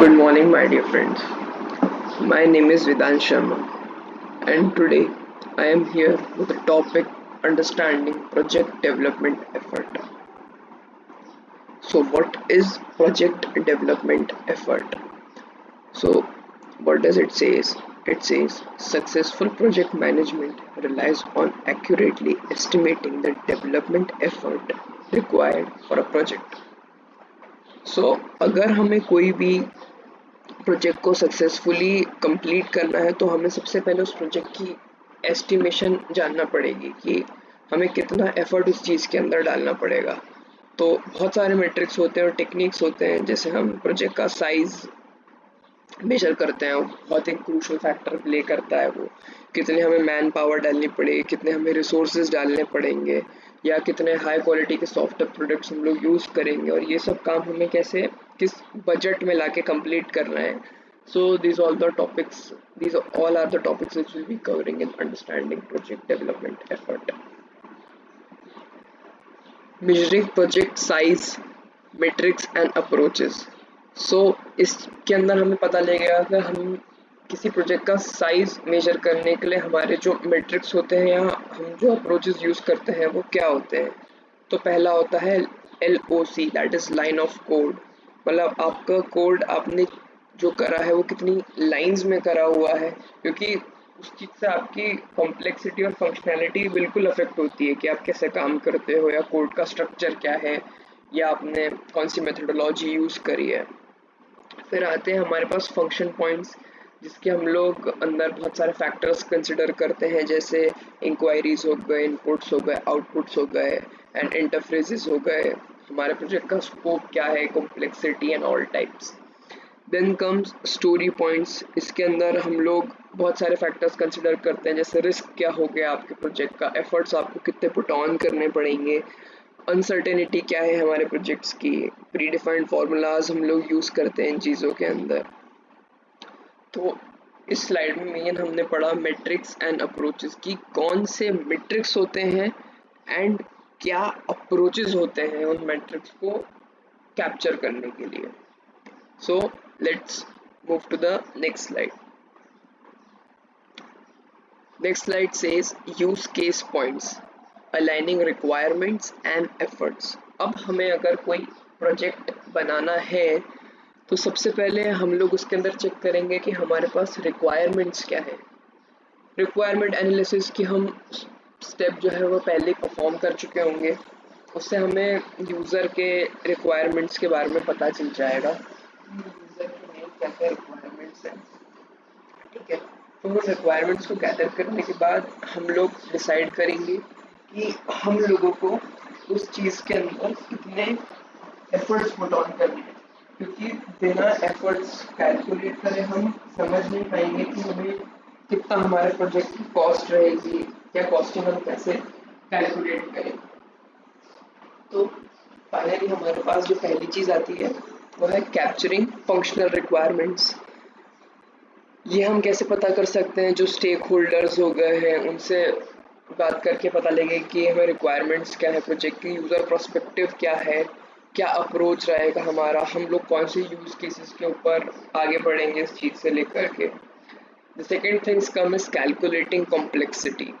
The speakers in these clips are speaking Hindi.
Good morning, my dear friends. My name is Vedant Sharma, and today I am here with the topic Understanding Project Development Effort. So, what is project development effort? So, what does it say? It says successful project management relies on accurately estimating the development effort required for a project. So, अगर हमें कोई भी प्रोजेक्ट को सक्सेसफुली कंप्लीट करना है तो हमें सबसे पहले उस प्रोजेक्ट की एस्टिमेशन जानना पड़ेगी कि हमें कितना एफर्ट उस चीज़ के अंदर डालना पड़ेगा। तो बहुत सारे मेट्रिक्स होते हैं और टेक्निक्स होते हैं, जैसे हम प्रोजेक्ट का साइज मेजर करते हैं, बहुत एक क्रूशल फैक्टर प्ले करता है वो, कितने हमें मैन पावर डालनी पड़ेगी, कितने हमें रिसोर्सेज डालने पड़ेंगे, या कितने हाई क्वालिटी के सॉफ्टवेयर प्रोडक्ट्स हम लोग यूज़ करेंगे, और ये सब काम हमें कैसे किस बजट में लाके कंप्लीट करना है. So these all the topics, these all are the topics which we'll be covering in understanding project development effort. Measuring project size, metrics and approaches. So इसके अंदर हमें पता लगेगा कि हम किसी प्रोजेक्ट का साइज मेजर करने के लिए हमारे जो मेट्रिक्स होते हैं या हम जो अप्रोचेस यूज़ करते हैं वो क्या होते हैं. तो पहला होता है LOC, that is line of code. मतलब आपका कोड आपने जो करा है वो कितनी लाइंस में करा हुआ है, क्योंकि उस चीज़ से आपकी कॉम्प्लेक्सिटी और फंक्शनैलिटी बिल्कुल अफेक्ट होती है कि आप कैसे काम करते हो या कोड का स्ट्रक्चर क्या है या आपने कौन सी मेथोडोलॉजी यूज़ करी है. फिर आते हैं हमारे पास फंक्शन पॉइंट्स, जिसके हम लोग अंदर बहुत सारे फैक्टर्स कंसिडर करते हैं, जैसे इंक्वायरीज हो गए, इनपुट्स हो गए, आउटपुट्स हो गए एंड इंटरफेसेस हो गए, हमारे प्रोजेक्ट का स्कोप क्या है, complexity and all types. Then comes story points. इसके अंदर हम लोग बहुत सारे फैक्टर्स कंसिडर करते हैं, जैसे रिस्क क्या हो गया आपके प्रोजेक्ट का, एफर्ट्स आपको कितने पुट ऑन करने पड़ेंगे, अनसर्टेनिटी क्या है हमारे प्रोजेक्ट्स की, प्री डिफाइंड फार्मूलाज हम लोग यूज़ करते हैं इन चीज़ों के अंदर. तो इस स्लाइड में मेन हमने पढ़ा मेट्रिक्स एंड अप्रोचेस की, कौन से मेट्रिक्स होते हैं एंड क्या अप्रोचेस होते हैं उन मेट्रिक्स को कैप्चर करने के लिए. So let's move to the next slide. Next slide says use case points, aligning requirements and efforts. अब हमें अगर कोई प्रोजेक्ट बनाना है तो सबसे पहले हम लोग उसके अंदर चेक करेंगे कि हमारे पास रिक्वायरमेंट्स क्या है. रिक्वायरमेंट एनालिसिस की हम स्टेप जो है वो पहले परफॉर्म कर चुके होंगे, उससे हमें यूज़र के रिक्वायरमेंट्स के बारे में पता चल जाएगा, यूज़र के मेन क्या क्या रिक्वायरमेंट्स हैं. ठीक है, तो उन रिक्वायरमेंट्स को गैदर करने के बाद हम लोग डिसाइड करेंगे कि हम लोगों को उस चीज़ के अंदर कितने एफर्ट्स पुट ऑन करने हैं, क्योंकि बिना एफर्ट्स कैलकुलेट करे हम समझ नहीं पाएंगे कि हमें कितना हमारे प्रोजेक्ट की कॉस्ट रहेगी या कॉस्टिंग हम कैसे कैलकुलेट करें. तो फाइनली हमारे पास जो पहली चीज़ आती है वो है कैप्चरिंग फंक्शनल रिक्वायरमेंट्स. ये हम कैसे पता कर सकते हैं, जो स्टेक होल्डर्स हो गए हैं उनसे बात करके पता लगेगा कि हमें रिक्वायरमेंट्स क्या है, प्रोजेक्ट की यूज़र पर्सपेक्टिव क्या है, क्या अप्रोच रहेगा हमारा, हम लोग कौन से यूज़ केसेस के ऊपर आगे बढ़ेंगे इस चीज़ से लेकर के. The second things come is calculating complexity.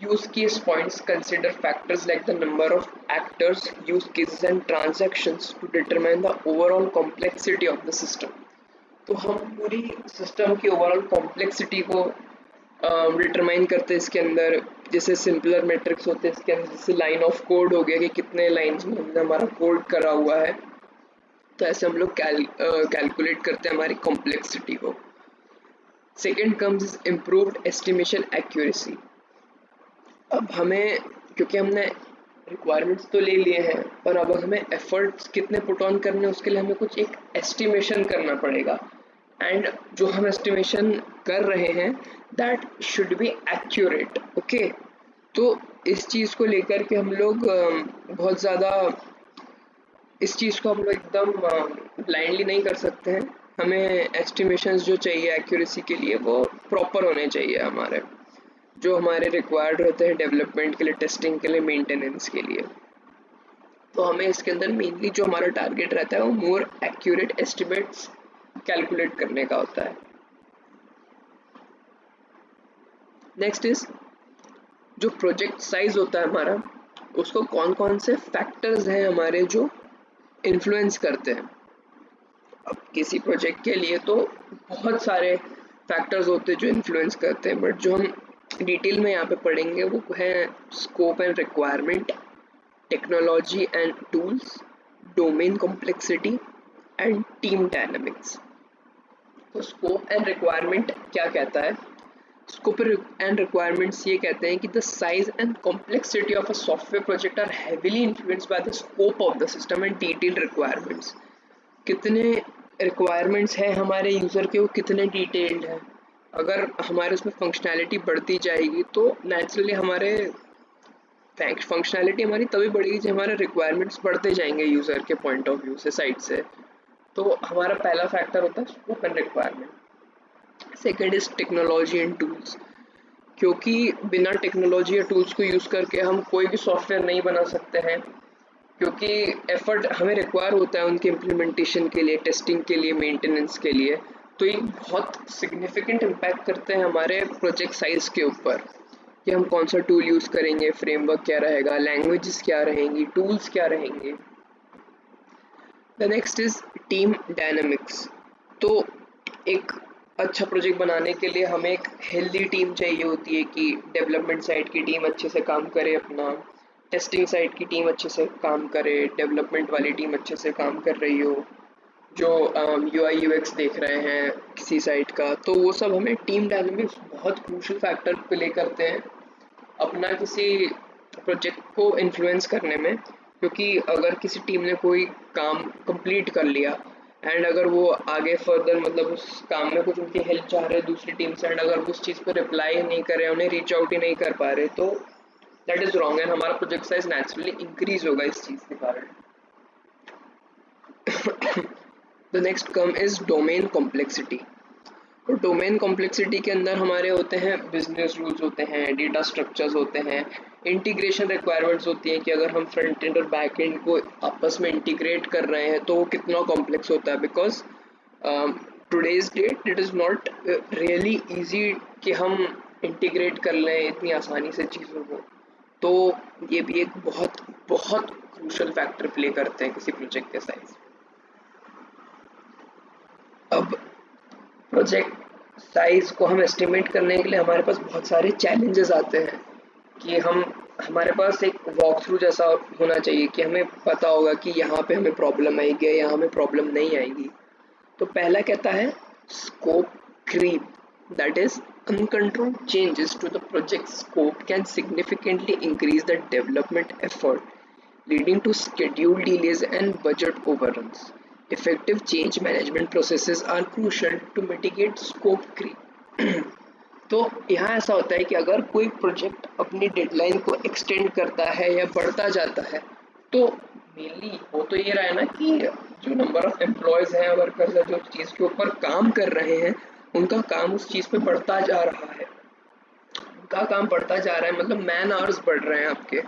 Use case points consider factors like the number of actors, use cases and transactions to determine the overall complexity of the system. तो हम पूरी सिस्टम की ओवरऑल कॉम्प्लेक्सिटी को डिटरमाइन करते हैं इसके अंदर. जैसे सिंपलर मैट्रिक्स होते हैं इसके अंदर, जैसे लाइन ऑफ कोड हो गया कि कितने लाइंस में हमने हमारा कोड करा हुआ है, तो ऐसे हम लोग कैलकुलेट करते हैं हमारी कॉम्प्लेक्सिटी को. Second comes improved estimation accuracy. अब हमें, क्योंकि हमने रिक्वायरमेंट्स तो ले लिए हैं, पर अब हमें एफर्ट्स कितने पुट ऑन करने हैं उसके लिए हमें कुछ एक एस्टिमेशन करना पड़ेगा, एंड जो हम एस्टिमेशन कर रहे हैं that should be accurate. Okay, तो इस चीज़ को लेकर के हम लोग बहुत ज़्यादा इस चीज़ को हम लोग एकदम ब्लाइंडली नहीं कर सकते हैं. हमें एस्टिमेशंस जो चाहिए एक्यूरेसी के लिए वो प्रॉपर होने चाहिए हमारे, जो हमारे रिक्वायर्ड होते हैं डेवलपमेंट के लिए, टेस्टिंग के लिए, मेंटेनेंस के लिए. तो हमें इसके अंदर मेनली जो हमारा टारगेट रहता है वो मोर एक्यूरेट एस्टिमेट्स कैलकुलेट करने का होता है। नेक्स्ट इज जो प्रोजेक्ट साइज होता है हमारा, उसको कौन कौन से फैक्टर्स हैं हमारे जो इन्फ्लुएंस करते हैं। अब किसी प्रोजेक्ट के लिए तो बहुत सारे फैक्टर्स होते हैं जो इन्फ्लुएंस करते हैं, बट जो हम डिटेल में यहाँ पे पढ़ेंगे वो है scope and requirement, technology and tools, domain complexity and team dynamics. तो स्कोप एंड रिक्वायरमेंट क्या कहता है? Scope and requirements ये कहते हैं कि the size and complexity of a software project are heavily influenced by the scope of the system and detailed requirements। कितने requirements हैं हमारे यूज़र के, वो कितने डिटेल्ड हैं। अगर हमारे उसमें फंक्शनैलिटी बढ़ती जाएगी तो नेचुरली हमारे फंक्शनैलिटी हमारी तभी बढ़ेगी जब हमारे रिक्वायरमेंट्स बढ़ते जाएंगे यूज़र के पॉइंट ऑफ व्यू से, साइड से। तो हमारा पहला फैक्टर होता है scope and requirement. Second is technology and tools, क्योंकि बिना टेक्नोलॉजी या टूल्स को यूज़ करके हम कोई भी सॉफ्टवेयर नहीं बना सकते हैं, क्योंकि एफर्ट हमें रिक्वायर होता है उनके इम्प्लीमेंटेशन के लिए, टेस्टिंग के लिए, मेंटेनेंस के लिए। तो ये बहुत सिग्निफिकेंट इम्पैक्ट करते हैं हमारे प्रोजेक्ट साइज के ऊपर कि हम कौन सा टूल यूज़ करेंगे, फ्रेमवर्क क्या रहेगा, लैंग्वेजेस क्या रहेंगी, टूल्स क्या रहेंगे। The next is team dynamics. तो एक अच्छा प्रोजेक्ट बनाने के लिए हमें एक हेल्दी टीम चाहिए होती है कि डेवलपमेंट साइड की टीम अच्छे से काम करे अपना, टेस्टिंग साइड की टीम अच्छे से काम करे, डेवलपमेंट वाली टीम अच्छे से काम कर रही हो, जो UI UX देख रहे हैं किसी साइट का। तो वो सब हमें टीम डायनामिक्स बहुत क्रूशियल फैक्टर प्ले करते हैं अपना किसी प्रोजेक्ट को इन्फ्लुएंस करने में, क्योंकि अगर किसी टीम ने कोई काम कंप्लीट कर लिया एंड अगर वो आगे फर्दर मतलब उस काम में कुछ उनकी हेल्प चाह रहे हैं दूसरी टीम से, एंड अगर वो उस चीज़ पर रिप्लाई नहीं कर रहे हैं, उन्हें रीच आउट ही नहीं कर पा रहे, तो दैट इज़ रॉन्ग एंड हमारा प्रोजेक्ट साइज नेचुरली इंक्रीज होगा इस चीज़ के कारण। The next come is domain complexity. तो डोमेन कॉम्प्लेक्सिटी के अंदर हमारे होते हैं बिजनेस रूल्स होते हैं, डेटा स्ट्रक्चर्स होते हैं, इंटीग्रेशन रिक्वायरमेंट्स होती हैं कि अगर हम फ्रंट एंड और बैक एंड को आपस में इंटीग्रेट कर रहे हैं तो वो कितना कॉम्प्लेक्स होता है, because today's date it is not really easy कि हम इंटीग्रेट कर लें इतनी आसानी से चीज़ों को। तो ये भी एक बहुत बहुत क्रूशल फैक्टर प्ले करते हैं किसी प्रोजेक्ट के साइज। अब प्रोजेक्ट साइज को हम एस्टिमेट करने के लिए हमारे पास बहुत सारे चैलेंजेस आते हैं कि हमारे पास एक वॉक थ्रू जैसा होना चाहिए कि हमें पता होगा कि यहाँ पे हमें प्रॉब्लम आएगी, यहाँ हमें प्रॉब्लम नहीं आएगी। तो पहला कहता है scope creep, that is uncontrolled changes to the project scope can significantly increase the development effort, leading to schedule delays and budget overruns. Effective change management processes are crucial to mitigate scope creep. तो यहाँ ऐसा होता है कि अगर कोई प्रोजेक्ट अपनी डेडलाइन को एक्सटेंड करता है या बढ़ता जाता है, तो मेनली वो तो ये रहा है ना कि जो नंबर ऑफ एम्प्लॉयज़ हैं, वर्कर्स हैं, जो चीज़ के ऊपर काम कर रहे हैं, उनका काम उस चीज़ पे बढ़ता जा रहा है, उनका काम बढ़ता जा रहा है, मतलब मैन आवर्स बढ़ रहे हैं आपके।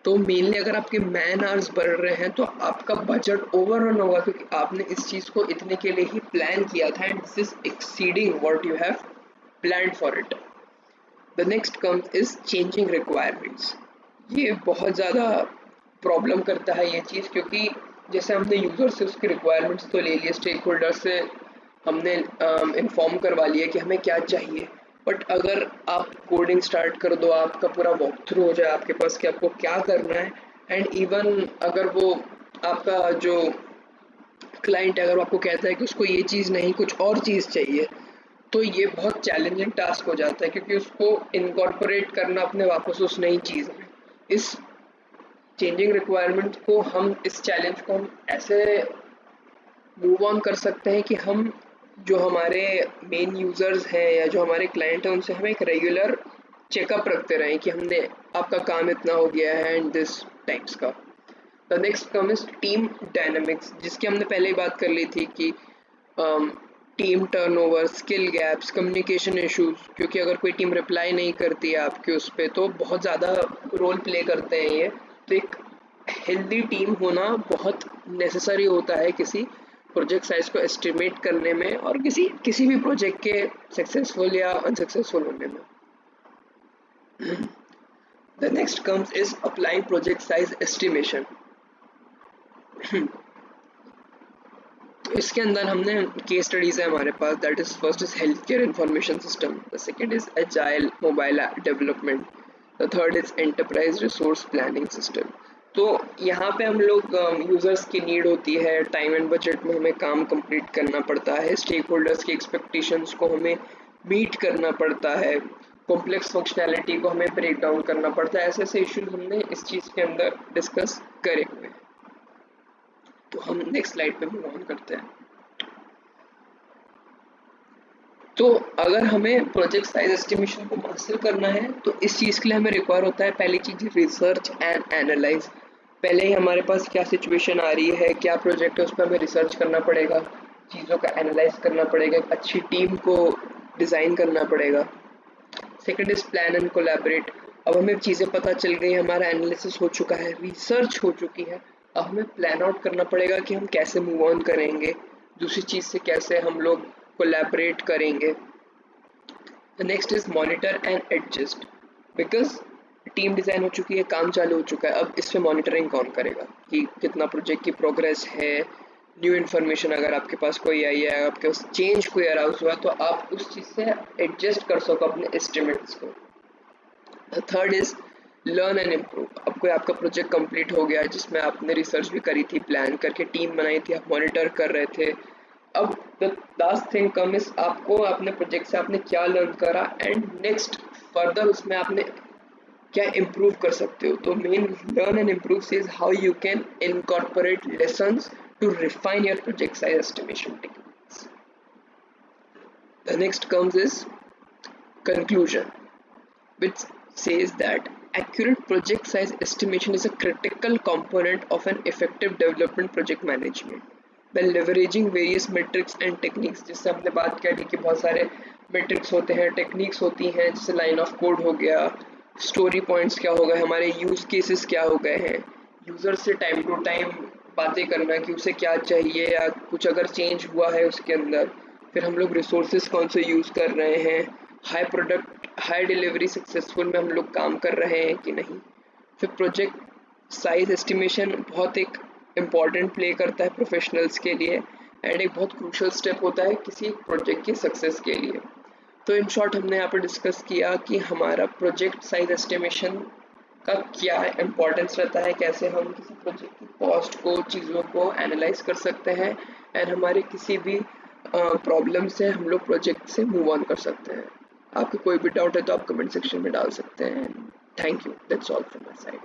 तो मेनली अगर आपके मैन आवर्स बढ़ रहे हैं तो आपका बजट ओवररन होगा, क्योंकि आपने इस चीज़ को इतने के लिए ही प्लान किया था and this is exceeding what you have planned for it. The next comes is changing requirements. ये बहुत ज़्यादा प्रॉब्लम करता है ये चीज़, क्योंकि जैसे हमने यूज़र से उसकी रिक्वायरमेंट्स तो ले लिए, स्टेक होल्डर से हमने इन्फॉर्म करवा लिया कि हमें क्या चाहिए, बट अगर आप कोडिंग स्टार्ट कर दो, आपका पूरा वॉक थ्रू हो जाए आपके पास कि आपको क्या करना है, एंड इवन अगर वो आपका जो क्लाइंट है अगर आपको कहता है कि उसको ये चीज़ नहीं कुछ और चीज़ चाहिए, तो ये बहुत चैलेंजिंग टास्क हो जाता है, क्योंकि उसको इनकॉर्पोरेट करना अपने वापस उस नई चीज़ में। इस चेंजिंग रिक्वायरमेंट को हम, इस चैलेंज को हम ऐसे मूव ऑन कर सकते हैं कि हम जो हमारे मेन यूज़र्स हैं या जो हमारे क्लाइंट हैं उनसे हम एक रेगुलर चेकअप रखते रहें कि हमने आपका काम इतना हो गया है एंड दिस टाइप्स का। The next come is team dynamics, जिसकी हमने पहले ही बात कर ली थी कि team turnover, skill gaps, communication issues, क्योंकि अगर कोई टीम रिप्लाई नहीं करती है आपके उस पर तो बहुत ज़्यादा रोल प्ले करते हैं ये। तो एक हेल्दी टीम होना बहुत नेसेसरी होता है किसी प्रोजेक्ट साइज को एस्टिमेट करने में और किसी भी प्रोजेक्ट के सक्सेसफुल या अनसक्सेसफुल होने में। The next comes is applying project size estimation. इसके अंदर हमने केस स्टडीज है हमारे पास, that is first is health care information system, the second is agile mobile app development, the third is enterprise resource planning system. तो यहाँ पे हम लोग यूजर्स की नीड होती है, टाइम एंड बजट में हमें काम कंप्लीट करना पड़ता है, स्टेक होल्डर्स की एक्सपेक्टेशंस को हमें मीट करना पड़ता है, कॉम्प्लेक्स फंक्शनैलिटी को हमें ब्रेक डाउन करना पड़ता है। ऐसे ऐसे इश्यूज हमने इस चीज़ के अंदर डिस्कस करे हुए हैं। तो हम नेक्स्ट स्लाइड पे मूव ऑन करते हैं। तो अगर हमें प्रोजेक्ट साइज एस्टिमेशन को हासिल करना है तो इस चीज़ के लिए हमें रिक्वायर होता है पहली चीज़ रिसर्च एंड एनालाइज। पहले ही हमारे पास क्या सिचुएशन आ रही है, क्या प्रोजेक्ट है, उस पर हमें रिसर्च करना पड़ेगा, चीज़ों का एनालाइज करना पड़ेगा, एक अच्छी टीम को डिज़ाइन करना पड़ेगा। Second is plan and collaborate. अब हमें चीज़ें पता चल गई, हमारा एनालिसिस हो चुका है, रिसर्च हो चुकी है, अब हमें प्लान आउट करना पड़ेगा कि हम कैसे मूव ऑन करेंगे, दूसरी चीज़ से कैसे हम लोग कोलैबोरेट करेंगे। Next is monitor and adjust, because team design हो चुकी है, काम चालू हो चुका है, अब इस पे मॉनिटरिंग कौन करेगा कि कितना प्रोजेक्ट की प्रोग्रेस है, न्यू इन्फॉर्मेशन अगर आपके पास कोई आई है, आपके पास चेंज कोई अराउज हुआ तो आप उस चीज़ से एडजस्ट कर सको अपने एस्टिमेट्स को। Third is learn and improve. अब कोई आपका प्रोजेक्ट कंप्लीट हो गया जिसमें आपने रिसर्च भी करी थी, प्लान करके टीम बनाई थी, आप मॉनिटर कर रहे थे, अब the last thing come is आपको अपने प्रोजेक्ट से आपने क्या लर्न करा एंड नेक्स्ट फर्दर उसमें आपने क्या इम्प्रूव कर सकते हो। तो main learn and improve says how you can incorporate lessons to refine your project size estimation techniques. The next comes is conclusion, which says that accurate project size estimation is a critical component of an effective development project management by leveraging various metrics and techniques। जिससे हमने बात किया कि बहुत सारे metrics होते हैं, techniques होती हैं, जैसे line of code हो गया, story points क्या हो गए, हमारे use cases क्या हो गए हैं, यूजर से टाइम टू टाइम बातें करना कि उसे क्या चाहिए या कुछ अगर चेंज हुआ है उसके अंदर, फिर हम लोग रिसोर्सेज कौन से यूज़ कर रहे हैं, हाई डिलीवरी सक्सेसफुल में हम लोग काम कर रहे हैं कि नहीं। फिर प्रोजेक्ट साइज एस्टिमेशन बहुत एक इम्पॉर्टेंट प्ले करता है प्रोफेशनल्स के लिए एंड एक बहुत क्रूशल स्टेप होता है किसी प्रोजेक्ट की सक्सेस के लिए। तो इन शॉर्ट हमने यहाँ पर डिस्कस किया कि हमारा प्रोजेक्ट साइज एस्टिमेशन का क्या इम्पोर्टेंस रहता है, कैसे हम किसी प्रोजेक्ट की कॉस्ट को, चीज़ों को एनालाइज कर सकते हैं एंड हमारे किसी भी प्रॉब्लम से हम लोग प्रोजेक्ट से मूव ऑन कर सकते हैं। आपको कोई भी डाउट है तो आप कमेंट सेक्शन में डाल सकते हैं। Thank you, that's all from my side.